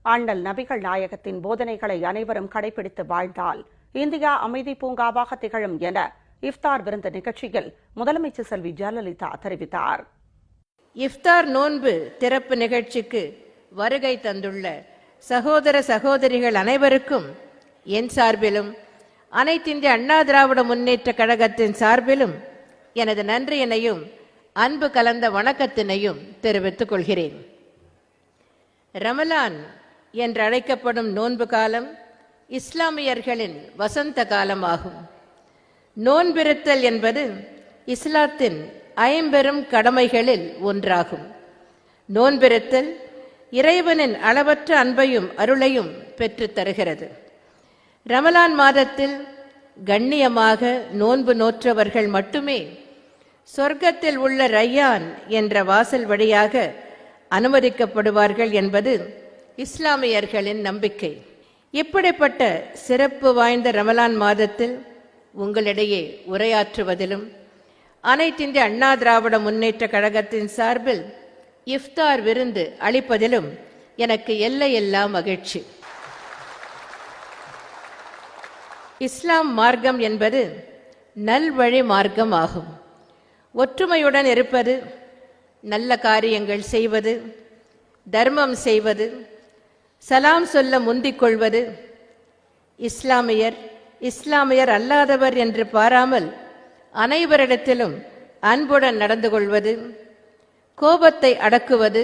அண்ணல் நபிகள் நாயகத்தின் போதனைகளை அனைவரும் கடைபிடித்து வாழ்ந்தால் இந்தியா அமைதி பூங்காவாக திகழும் என இஃப்தார் விருந்து நிகழ்ச்சியில் முதலமைச்சர் செல்வி ஜெயலலிதா தெரிவித்தார். இஃப்தார் நோன்பு திறப்பு நிகழ்ச்சிக்கு வருகை தந்துள்ள சகோதர சகோதரிகள் அனைவருக்கும் என் சார்பிலும் அனைத்திந்திய அண்ணா திராவிட முன்னேற்ற கழகத்தின் சார்பிலும் எனது நன்றியினையும் அன்பு கலந்த வணக்கத்தினையும் தெரிவித்துக் கொள்கிறேன். ரமலான் என்று அழைக்கப்படும் நோன்பு காலம் இஸ்லாமியர்களின் வசந்த காலமாகும். நோன்பிருத்தல் என்பது இஸ்லாத்தின் ஐம்பெரும் கடமைகளில் ஒன்றாகும். நோன்பிருத்தல் இறைவனின் அளவற்ற அன்பையும் அருளையும் பெற்று தருகிறது. ரமலான் மாதத்தில் கண்ணியமாக நோன்பு நோற்றவர்கள் மட்டுமே சொர்க்கத்தில் உள்ள ரையான் என்ற வாசல் வழியாக அனுமதிக்கப்படுவார்கள் என்பது இஸ்லாமியர்களின் நம்பிக்கை. இப்படிப்பட்ட சிறப்பு வாய்ந்த ரமலான் மாதத்தில் உங்களிடையே உரையாற்றுவதிலும் அனைத்திந்திய அண்ணா திராவிட முன்னேற்ற கழகத்தின் சார்பில் இஃப்தார் விருந்து அளிப்பதிலும் எனக்கு எல்லையில்லா மகிழ்ச்சி. இஸ்லாம் மார்க்கம் என்பது நல்வழி மார்க்கம் ஆகும். ஒற்றுமையுடன் இருப்பது, நல்ல காரியங்கள் செய்வது, தர்மம் செய்வது, சலாம் சொல்ல முந்திக் கொள்வது, இஸ்லாமியர் அல்லாதவர் என்று பாராமல் அனைவரிடத்திலும் அன்புடன் நடந்து கொள்வது, கோபத்தை அடக்குவது,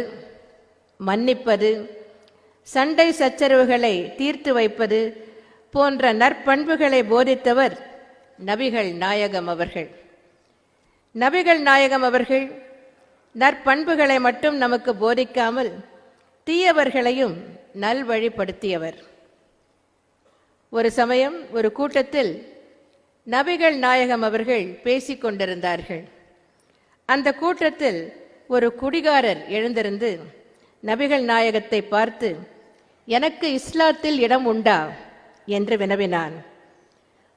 மன்னிப்பது, சண்டை சச்சரவுகளை தீர்த்து வைப்பது போன்ற நற்பண்புகளை போதித்தவர் நபிகள் நாயகம் அவர்கள். நபிகள் நாயகம் அவர்கள் நற்பண்புகளை மட்டும் நமக்கு போதிக்காமல் தீயவர்களையும் நல்வழிப்படுத்தியவர். ஒரு சமயம் ஒரு கூட்டத்தில் நபிகள் நாயகம் அவர்கள் பேசிக் கொண்டிருந்தார்கள். அந்த கூட்டத்தில் ஒரு குடிகாரர் எழுந்திருந்து நபிகள் நாயகத்தை பார்த்து, எனக்கு இஸ்லாத்தில் இடம் உண்டா என்று வினவினான்.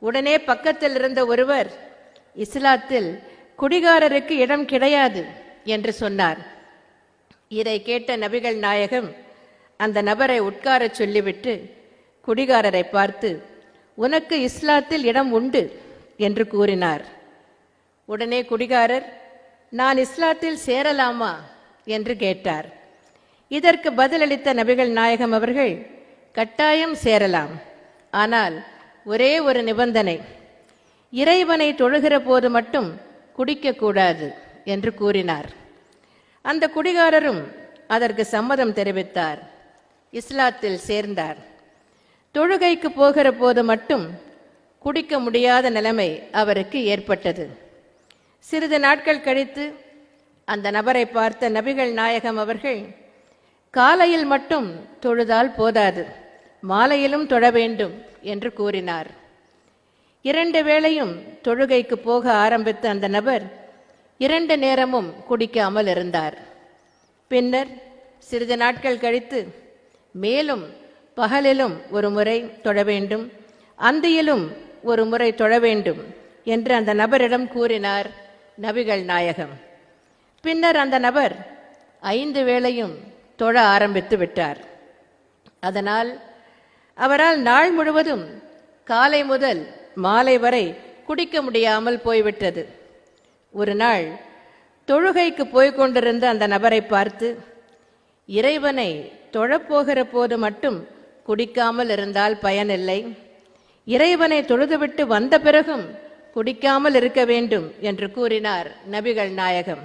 உடனே பக்கத்தில் இருந்த ஒருவர், இஸ்லாத்தில் குடிகாரருக்கு இடம் கிடையாது என்று சொன்னார். இதை கேட்ட நபிகள் நாயகம் அந்த நபரை உட்காரச் சொல்லிவிட்டு குடிகாரரை பார்த்து, உனக்கு இஸ்லாத்தில் இடம் உண்டு என்று கூறினார். உடனே குடிகாரர், நான் இஸ்லாத்தில் சேரலாமா என்று கேட்டார். இதற்கு பதிலளித்த நபிகள் நாயகம் அவர்கள், கட்டாயம் சேரலாம், ஆனால் ஒரே ஒரு நிபந்தனை, இறைவனை தொழுகிற போது மட்டும் குடிக்கக்கூடாது என்று கூறினார். அந்த குடிகாரரும் அதற்கு சம்மதம் தெரிவித்தார். இஸ்லாத்தில் சேர்ந்தார். தொழுகைக்கு போகிற போது மட்டும் குடிக்க முடியாத நிலைமை அவருக்கு ஏற்பட்டது. சிறிது நாட்கள் கழித்து அந்த நபரை பார்த்த நபிகள் நாயகம் அவர்கள், காலையில் மட்டும் தொழுதால் போதாது, மாலையிலும் தொழ வேண்டும் என்று கூறினார். 2 வேளையும் தொழுகைக்கு போக ஆரம்பித்த அந்த நபர் 2 நேரமும் குடிக்காமல் இருந்தார். பின்னர் சிறிது நாட்கள் கழித்து மேலும் பகலிலும் ஒரு முறை தொழ வேண்டும், அந்தியிலும் ஒரு முறை தொழ வேண்டும் என்று அந்த நபரிடம் கூறினார் நபிகள் நாயகம். பின்னர் அந்த நபர் 5 வேளையும் தொழ ஆரம்பித்து விட்டார். அதனால் அவரால் நாள் முழுவதும் காலை முதல் மாலை வரை குடிக்க முடியாமல் போய்விட்டது. ஒரு நாள் தொழுகைக்கு போய்கொண்டிருந்த அந்த நபரை பார்த்து, இறைவனை தொழப்போகிற போது மட்டும் குடிக்காமல் இருந்தால் பயனில்லை, இறைவனை தொழுதுவிட்டு வந்த பிறகும் குடிக்காமல் இருக்க வேண்டும் என்று கூறினார் நபிகள் நாயகம்.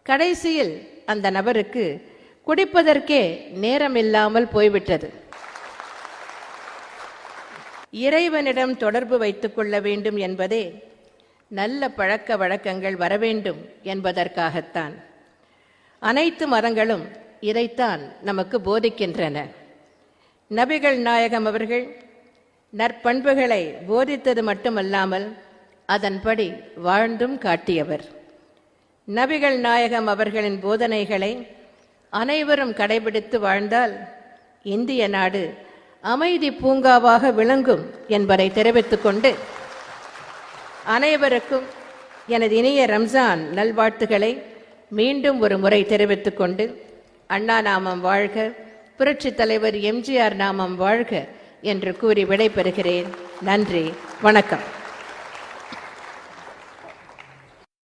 கடைசியில் அந்த நபருக்கு குடிப்பதற்கே நேரம் இல்லாமல் போய்விட்டது. இறைவனிடம் தொடர்பு வைத்துக் கொள்ள வேண்டும் என்பதே நல்ல பழக்க வழக்கங்கள் வரவேண்டும் என்பதற்காகத்தான். அனைத்து மதங்களும் இதைத்தான் நமக்கு போதிக்கின்றன. நபிகள் நாயகம் அவர்கள் நற்பண்புகளை போதித்தது மட்டுமல்லாமல் அதன்படி வாழ்ந்தும் காட்டியவர். நபிகள் நாயகம் அவர்களின் போதனைகளை அனைவரும் கடைபிடித்து வாழ்ந்தால் இந்திய நாடு அமைதி பூங்காவாக விளங்கும் என்பதை தெரிவித்துக் கொண்டு அனைவருக்கும் எனது இனிய ரம்ஜான் நல்வாழ்த்துக்களை மீண்டும் ஒரு முறை தெரிவித்துக் கொண்டு, அண்ணா நாமம் வாழ்க, புரட்சித் தலைவர் எம்ஜிஆர் நாமம் வாழ்க என்று கூறி விடைபெறுகிறேன். நன்றி, வணக்கம்.